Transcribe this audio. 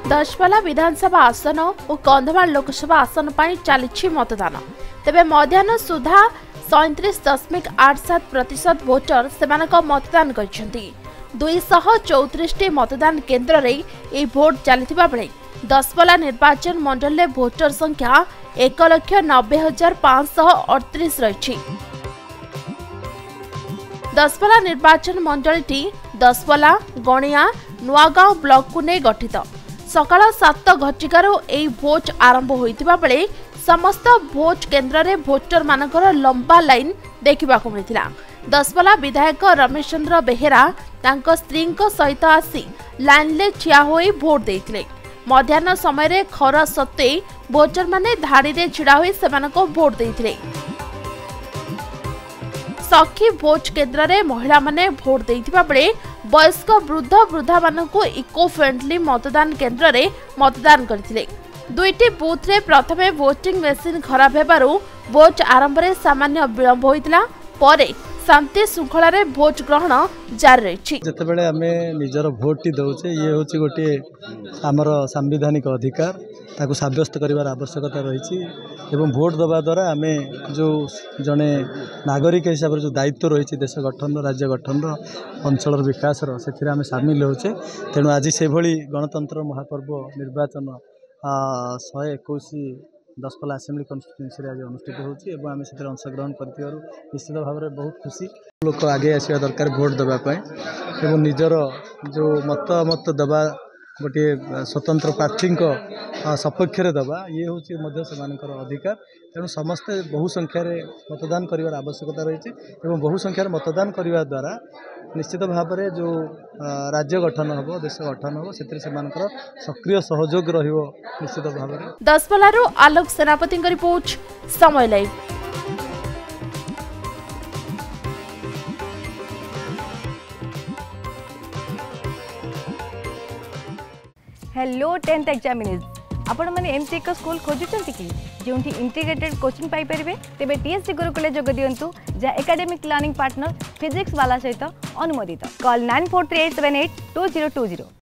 दशपल्ला विधानसभा आसन और कंधमाल लोकसभा आसन पर चली मतदान तेबे मध्याह्न सुधा 37.87% भोटर से मतदान कर 234 मतदान केन्द्र में भोट चली बेले दशपल्ला निर्वाचन मंडल में भोटर संख्या 1,90,538 रही। दशपल्ला निर्वाचन मंडलटी दशपल्ला गणिया नुआगांव ब्लॉक को नहीं गठित। सकाळ 7 घटिकार यह भोट आरंभ होता बेले समस्त भोट केन्द्र में भोटर मानकर लंबा लाइन देखा मिलता। दशपल्ला विधायक रमेश चंद्र बेहेरा तांको स्त्री सहित आसी लाइन ले ठिया होई भोट देते। मध्याह्न समय खरा सत्वे भोटर माने धाड़ी रे छिड़ा होई सेमानको भोट देते। सखी भोट केन्द्र में महिला माने भोट देथिबा बेले वयस्क वृद्ध वृद्धा मानकु इको फ्रेंडली मतदान केन्द्र में मतदान करथिले। दुईटी बूथ रे प्रथमे वोटिंग मशीन खराब हेबारु भोट आरंभ में सामान्य विलंब होइतला परे शांति श्रृंखला रे भोट ग्रहण जारी रही। जितेबाला आम निजर भोट टी दौचे ये हूँ गोटे आमर सांविधानिक अधिकार ताकू सब्यस्त करार आवश्यकता रही एवं भोट दबा द्वारा आम जो जड़े नागरिक हिसाब से जो दायित्व रही देश गठन राज्य गठन अंचल विकास से आम सामिल होचे। तेणु आज से गणतंत्र महापर्व निर्वाचन 121 दशपल्ला आसेम्बली कन्स्टिट्यूएंसी आज अनुष्ठित होती आम से अंशग्रहण कर निश्चित भाव में बहुत खुशी। लोक आगे आसवा दरकार भोट देवाई एवं निजर जो मत दबा गोटे स्वतंत्र प्रार्थी सपक्ष दबा ये हूँ से अधिकार। तेणु समस्ते बहु संख्यार मतदान कर आवश्यकता रही है। बहु संख्यार मतदान करने द्वारा निश्चित भाव में जो राज्य गठन हम देश गठन हम से सक्रिय सहयोग निश्चित भाव में। दशपल्लारू आलोक सेनापति रिपोर्ट समय लाइव। हेलो 10th एग्जामिनीज आपण मैंने एमती एक स्कूल खोजुंट कि जो इंटीग्रेटेड कोचिंग पाई परिबे तेबे टीएससी गुरुकुल जोग दियंतु जहाँ एकेडमिक लर्निंग पार्टनर फिजिक्स वाला सहित अनुमोदित। कॉल 9438782020।